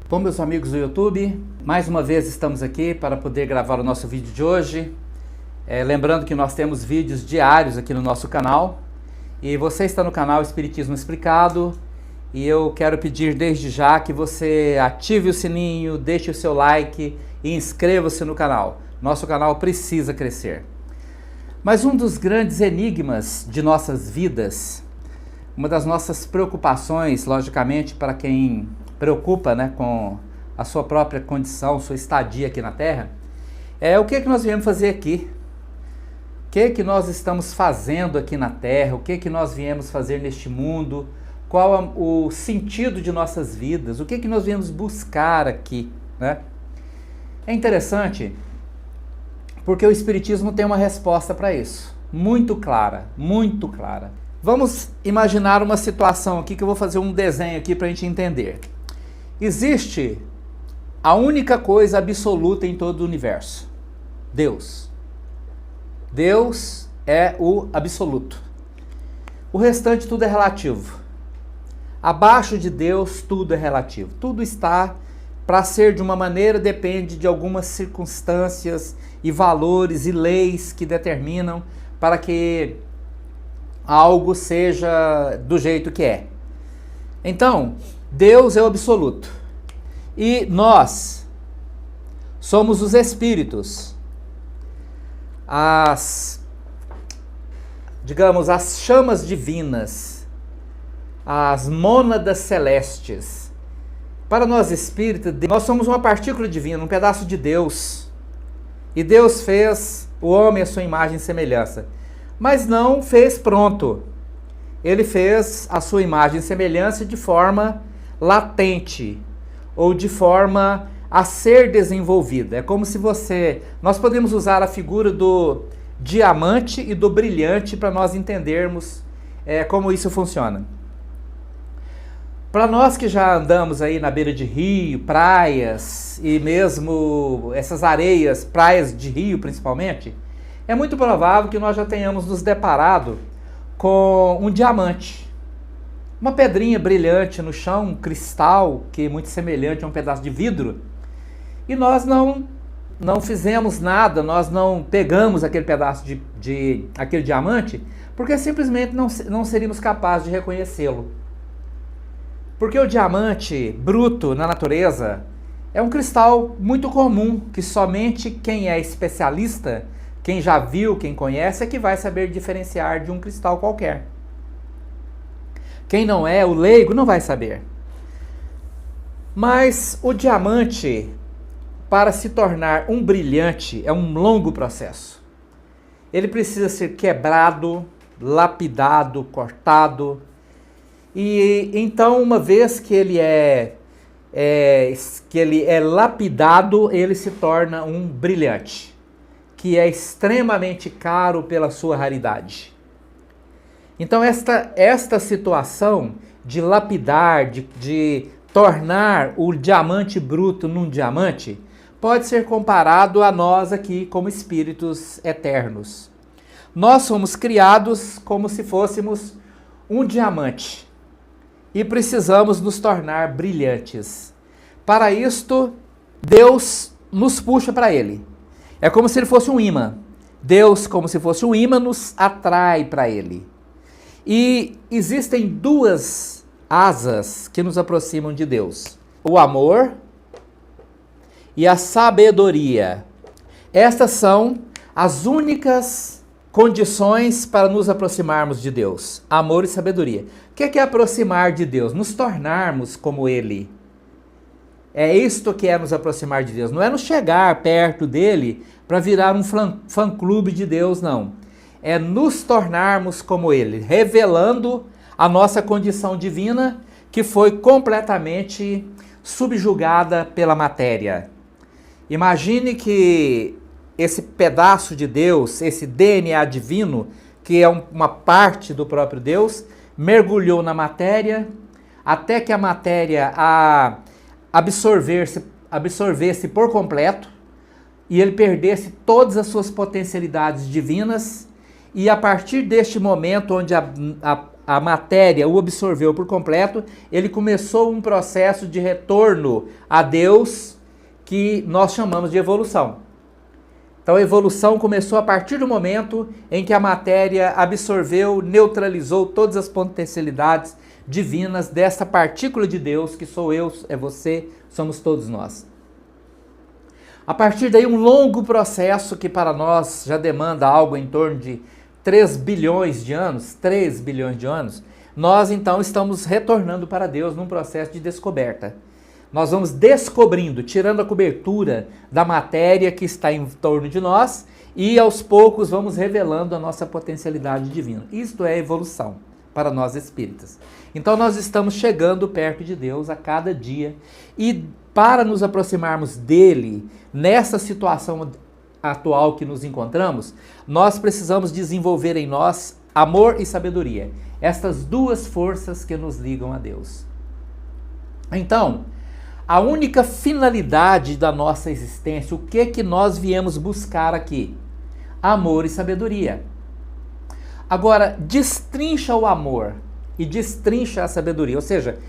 Bom, meus amigos do YouTube, mais uma vez estamos aqui para poder gravar o nosso vídeo de hoje. Lembrando que nós temos vídeos diários aqui no nosso canal. E você está no canal Espiritismo Explicado. E eu quero pedir desde já que você ative o sininho, deixe o seu like e inscreva-se no canal. Nosso canal precisa crescer. Mas um dos grandes enigmas de nossas vidas, uma das nossas preocupações, logicamente, para quem preocupa, com a sua própria condição, sua estadia aqui na Terra, é o que nós viemos fazer aqui. O que nós estamos fazendo aqui na Terra, o que nós viemos fazer neste mundo, qual o sentido de nossas vidas, o que nós viemos buscar aqui, né? É interessante, porque o Espiritismo tem uma resposta para isso, muito clara, muito clara. Vamos imaginar uma situação aqui, que eu vou fazer um desenho aqui para a gente entender. Existe a única coisa absoluta em todo o universo: Deus. Deus é o absoluto. O restante tudo é relativo. Abaixo de Deus tudo é relativo. Tudo está para ser de uma maneira, depende de algumas circunstâncias e valores e leis que determinam para que algo seja do jeito que é. Então, Deus é o absoluto. E nós somos os espíritos. As chamas divinas, as mônadas celestes. Para nós espíritas, nós somos uma partícula divina, um pedaço de Deus. E Deus fez o homem à sua imagem e semelhança. Mas não fez pronto. Ele fez a sua imagem e semelhança de forma latente, ou de forma a ser desenvolvida. É como se nós podemos usar a figura do diamante e do brilhante para nós entendermos como isso funciona. Para nós que já andamos aí na beira de rio, praias e mesmo essas areias, praias de rio principalmente, é muito provável que nós já tenhamos nos deparado com um diamante. Uma pedrinha brilhante no chão, um cristal que é muito semelhante a um pedaço de vidro. E nós não fizemos nada, nós não pegamos aquele pedaço aquele diamante, porque simplesmente não seríamos capazes de reconhecê-lo. Porque o diamante bruto na natureza é um cristal muito comum, que somente quem é especialista, quem já viu, quem conhece, é que vai saber diferenciar de um cristal qualquer. Quem não é, o leigo, não vai saber. Mas o diamante, para se tornar um brilhante, é um longo processo. Ele precisa ser quebrado, lapidado, cortado. E então, uma vez que ele é lapidado, ele se torna um brilhante, que é extremamente caro pela sua raridade. Então esta situação de lapidar, de tornar o diamante bruto num diamante, pode ser comparado a nós aqui como espíritos eternos. Nós somos criados como se fôssemos um diamante e precisamos nos tornar brilhantes. Para isto, Deus nos puxa para Ele. É como se Ele fosse um imã. Deus, como se fosse um imã, nos atrai para Ele. E existem duas asas que nos aproximam de Deus: o amor e a sabedoria. Estas são as únicas condições para nos aproximarmos de Deus: amor e sabedoria. O que é aproximar de Deus? Nos tornarmos como Ele. É isto que é nos aproximar de Deus. Não é nos chegar perto dele para virar um fã-clube de Deus, não. É nos tornarmos como Ele, revelando a nossa condição divina, que foi completamente subjugada pela matéria. Imagine que esse pedaço de Deus, esse DNA divino, que é uma parte do próprio Deus, mergulhou na matéria, até que a matéria absorvesse por completo, e ele perdesse todas as suas potencialidades divinas. E a partir deste momento onde a matéria o absorveu por completo, ele começou um processo de retorno a Deus que nós chamamos de evolução. Então a evolução começou a partir do momento em que a matéria absorveu, neutralizou todas as potencialidades divinas dessa partícula de Deus que sou eu, é você, somos todos nós. A partir daí um longo processo que para nós já demanda algo em torno de 3 bilhões de anos, nós então estamos retornando para Deus num processo de descoberta. Nós vamos descobrindo, tirando a cobertura da matéria que está em torno de nós e aos poucos vamos revelando a nossa potencialidade divina. Isto é evolução para nós espíritas. Então nós estamos chegando perto de Deus a cada dia e para nos aproximarmos dele nessa situação atual que nos encontramos, nós precisamos desenvolver em nós amor e sabedoria. Estas duas forças que nos ligam a Deus. Então, a única finalidade da nossa existência, o que nós viemos buscar aqui? Amor e sabedoria. Agora, destrincha o amor e destrincha a sabedoria, ou seja,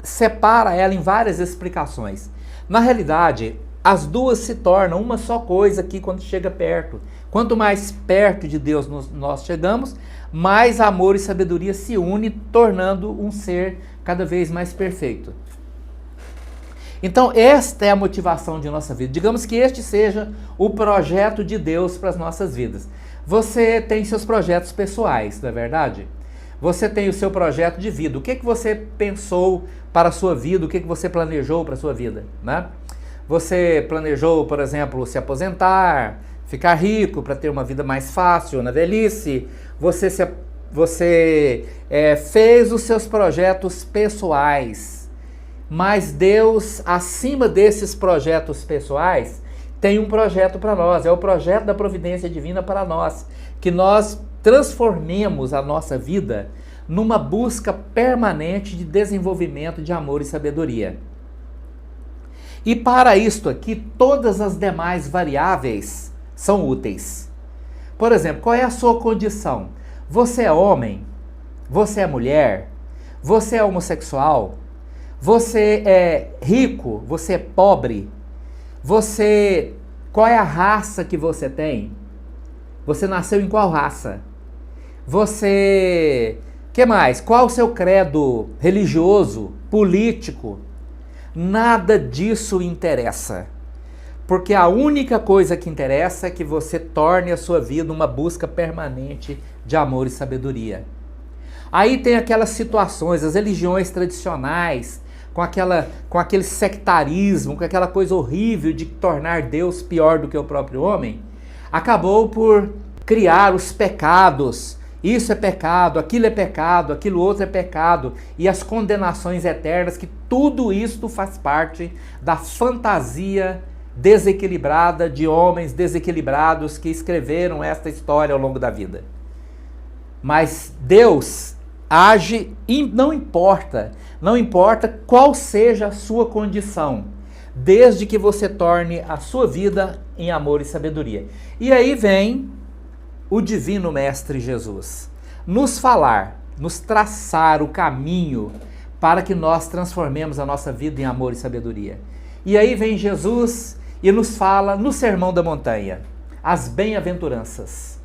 separa ela em várias explicações. Na realidade, as duas se tornam uma só coisa aqui quando chega perto. Quanto mais perto de Deus nós chegamos, mais amor e sabedoria se unem, tornando um ser cada vez mais perfeito. Então, esta é a motivação de nossa vida. Digamos que este seja o projeto de Deus para as nossas vidas. Você tem seus projetos pessoais, não é verdade? Você tem o seu projeto de vida. O que você pensou para a sua vida? O que você planejou para a sua vida, né? Você planejou, por exemplo, se aposentar, ficar rico para ter uma vida mais fácil na velhice. Você fez os seus projetos pessoais. Mas Deus, acima desses projetos pessoais, tem um projeto para nós. É o projeto da providência divina para nós. Que nós transformemos a nossa vida numa busca permanente de desenvolvimento de amor e sabedoria. E para isto aqui, todas as demais variáveis são úteis. Por exemplo, qual é a sua condição? Você é homem? Você é mulher? Você é homossexual? Você é rico? Você é pobre? Qual é a raça que você tem? Você nasceu em qual raça? Que mais? Qual o seu credo religioso, político? Nada disso interessa. Porque a única coisa que interessa é que você torne a sua vida uma busca permanente de amor e sabedoria. Aí tem aquelas situações, as religiões tradicionais, com aquele sectarismo, com aquela coisa horrível de tornar Deus pior do que o próprio homem, acabou por criar os pecados. Isso é pecado, aquilo outro é pecado, e as condenações eternas, que tudo isto faz parte da fantasia desequilibrada de homens desequilibrados que escreveram esta história ao longo da vida. Mas Deus age e não importa qual seja a sua condição, desde que você torne a sua vida em amor e sabedoria. E aí vem o Divino Mestre Jesus nos falar, nos traçar o caminho para que nós transformemos a nossa vida em amor e sabedoria. E aí vem Jesus e nos fala no Sermão da Montanha, as bem-aventuranças.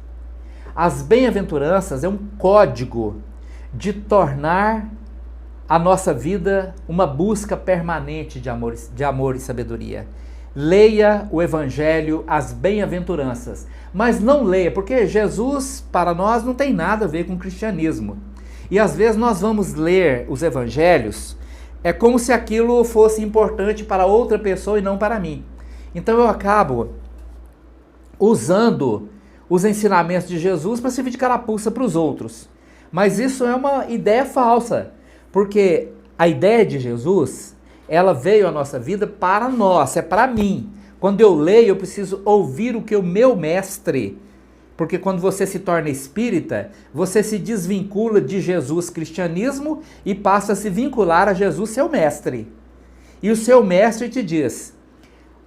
As bem-aventuranças é um código de tornar a nossa vida uma busca permanente de amor e sabedoria. Leia o Evangelho, as bem-aventuranças, mas não leia, porque Jesus para nós não tem nada a ver com o cristianismo. E às vezes nós vamos ler os Evangelhos, é como se aquilo fosse importante para outra pessoa e não para mim. Então eu acabo usando os ensinamentos de Jesus para servir de carapuça para os outros. Mas isso é uma ideia falsa, porque a ideia de Jesus, ela veio à nossa vida para nós, é para mim. Quando eu leio, eu preciso ouvir o que o meu mestre, porque quando você se torna espírita, você se desvincula de Jesus cristianismo e passa a se vincular a Jesus seu mestre. E o seu mestre te diz,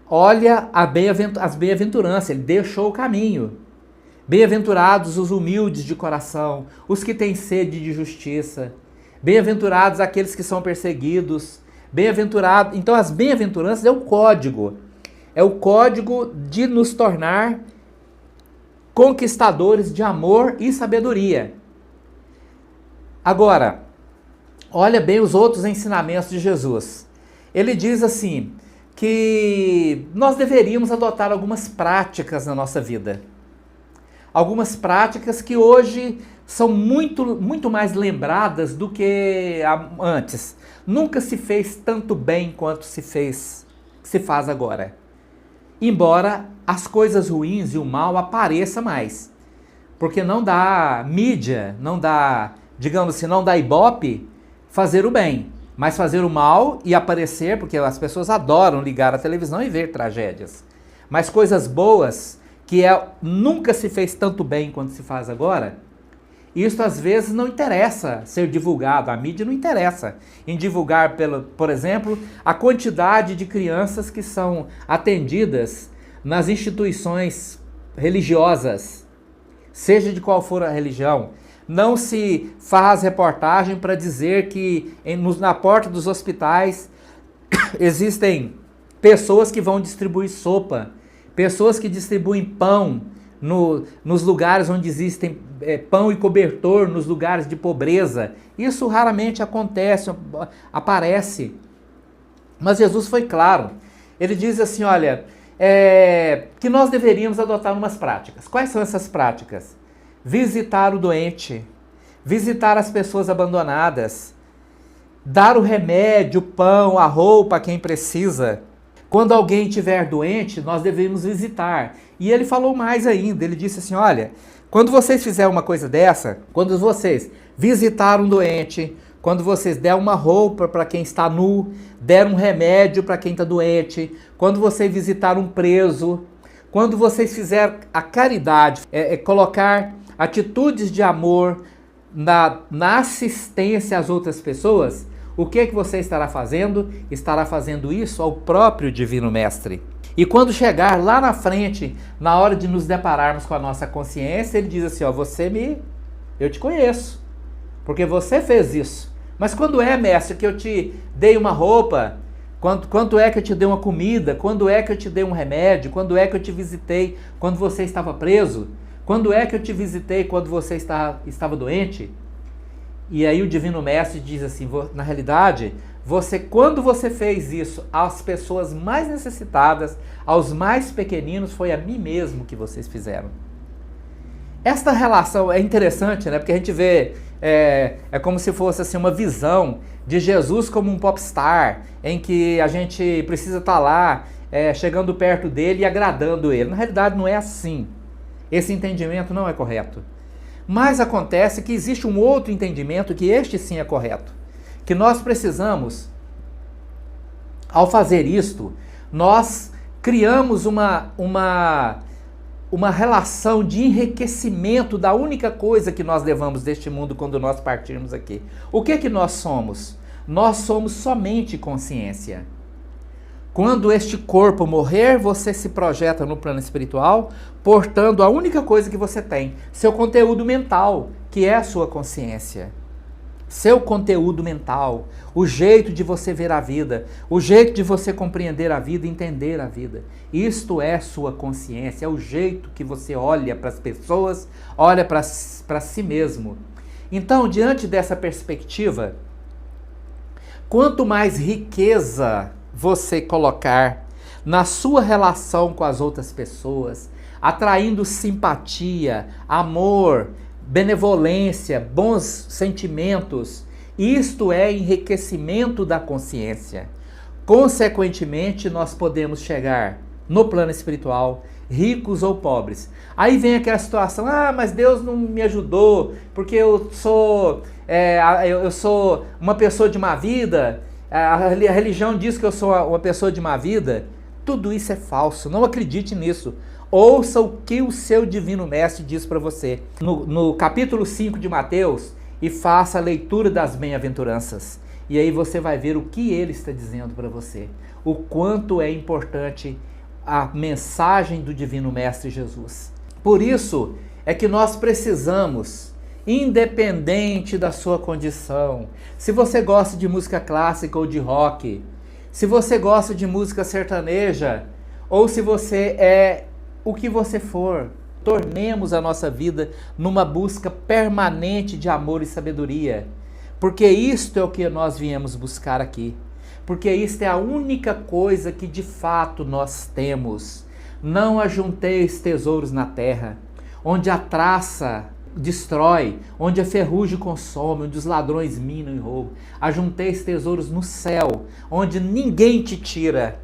olha as bem-aventuranças, ele deixou o caminho. Bem-aventurados os humildes de coração, os que têm sede de justiça. Bem-aventurados aqueles que são perseguidos. Bem-aventurado. Então as bem-aventuranças é o código de nos tornar conquistadores de amor e sabedoria. Agora, olha bem os outros ensinamentos de Jesus. Ele diz assim, que nós deveríamos adotar algumas práticas na nossa vida. Algumas práticas que hoje são muito mais lembradas do que antes. Nunca se fez tanto bem quanto se faz agora. Embora as coisas ruins e o mal apareçam mais. Porque não dá mídia, não dá, digamos assim, não dá ibope fazer o bem. Mas fazer o mal e aparecer, porque as pessoas adoram ligar a televisão e ver tragédias. Mas coisas boas, que nunca se fez tanto bem quanto se faz agora, isso às vezes não interessa ser divulgado, a mídia não interessa em divulgar, por exemplo, a quantidade de crianças que são atendidas nas instituições religiosas, seja de qual for a religião. Não se faz reportagem para dizer que na porta dos hospitais existem pessoas que vão distribuir sopa, pessoas que distribuem pão nos lugares onde existem pão e cobertor, nos lugares de pobreza. Isso raramente acontece, aparece. Mas Jesus foi claro. Ele diz assim, olha, que nós deveríamos adotar umas práticas. Quais são essas práticas? Visitar o doente, visitar as pessoas abandonadas, dar o remédio, o pão, a roupa a quem precisa. Quando alguém estiver doente, nós devemos visitar. E ele falou mais ainda, ele disse assim, olha, quando vocês fizerem uma coisa dessa, quando vocês visitar um doente, quando vocês der uma roupa para quem está nu, der um remédio para quem está doente, quando vocês visitar um preso, quando vocês fizerem a caridade, colocar atitudes de amor na assistência às outras pessoas, o que você estará fazendo? Estará fazendo isso ao próprio Divino Mestre. E quando chegar lá na frente, na hora de nos depararmos com a nossa consciência, ele diz assim, ó, eu te conheço, porque você fez isso. Mas quando é, mestre, que eu te dei uma roupa? Quando é que eu te dei uma comida? Quando é que eu te dei um remédio? Quando é que eu te visitei quando você estava preso? Quando é que eu te visitei quando você estava doente? E aí o Divino Mestre diz assim, na realidade, quando você fez isso às pessoas mais necessitadas, aos mais pequeninos, foi a mim mesmo que vocês fizeram. Esta relação é interessante, né? Porque a gente vê, é como se fosse assim, uma visão de Jesus como um popstar, em que a gente precisa estar lá, chegando perto dele e agradando ele. Na realidade não é assim. Esse entendimento não é correto. Mas acontece que existe um outro entendimento que este sim é correto. Que nós precisamos, ao fazer isto, nós criamos uma relação de enriquecimento da única coisa que nós levamos deste mundo quando nós partirmos aqui. O que é que nós somos? Nós somos somente consciência. Quando este corpo morrer, você se projeta no plano espiritual, portando a única coisa que você tem, seu conteúdo mental, que é a sua consciência. Seu conteúdo mental, o jeito de você ver a vida, o jeito de você compreender a vida, entender a vida. Isto é sua consciência, é o jeito que você olha para as pessoas, olha para si mesmo. Então, diante dessa perspectiva, quanto mais riqueza você colocar na sua relação com as outras pessoas, atraindo simpatia, amor, benevolência, bons sentimentos, isto é enriquecimento da consciência. Consequentemente, nós podemos chegar no plano espiritual, ricos ou pobres. Aí vem aquela situação, mas Deus não me ajudou, porque eu sou uma pessoa de má vida, a religião diz que eu sou uma pessoa de má vida. Tudo isso é falso, não acredite nisso. Ouça o que o seu Divino Mestre diz para você no capítulo 5 de Mateus e faça a leitura das bem-aventuranças. E aí você vai ver o que ele está dizendo para você. O quanto é importante a mensagem do Divino Mestre Jesus. Por isso é que nós precisamos, independente da sua condição, se você gosta de música clássica ou de rock, se você gosta de música sertaneja, ou se você é o que você for, tornemos a nossa vida numa busca permanente de amor e sabedoria, porque isto é o que nós viemos buscar aqui, porque isto é a única coisa que de fato nós temos. Não ajunteis tesouros na terra, onde a traça destrói, onde a ferrugem consome, onde os ladrões minam e roubam. Ajunteis tesouros no céu, onde ninguém te tira.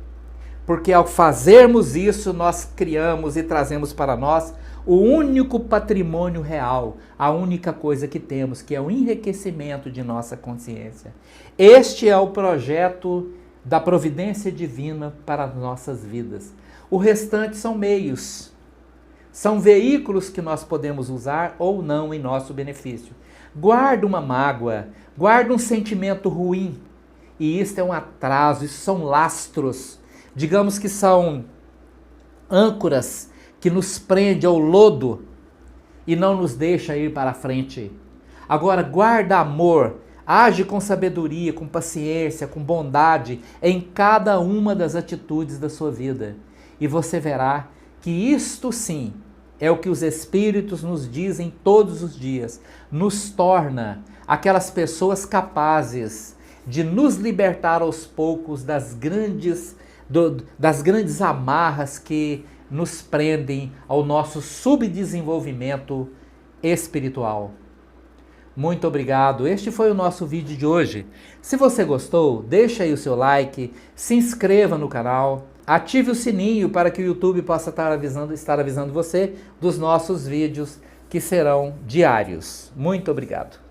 Porque ao fazermos isso, nós criamos e trazemos para nós o único patrimônio real, a única coisa que temos, que é o enriquecimento de nossa consciência. Este é o projeto da providência divina para as nossas vidas. O restante são meios, são veículos que nós podemos usar ou não em nosso benefício. Guarda uma mágoa, guarda um sentimento ruim, e isto é um atraso, isso são lastros, digamos que são âncoras que nos prende ao lodo e não nos deixa ir para a frente. Agora, guarda amor, age com sabedoria, com paciência, com bondade em cada uma das atitudes da sua vida. E você verá que isto sim é o que os Espíritos nos dizem todos os dias. Nos torna aquelas pessoas capazes de nos libertar aos poucos das grandes amarras que nos prendem ao nosso subdesenvolvimento espiritual. Muito obrigado. Este foi o nosso vídeo de hoje. Se você gostou, deixa aí o seu like, se inscreva no canal, ative o sininho para que o YouTube possa estar avisando você dos nossos vídeos que serão diários. Muito obrigado.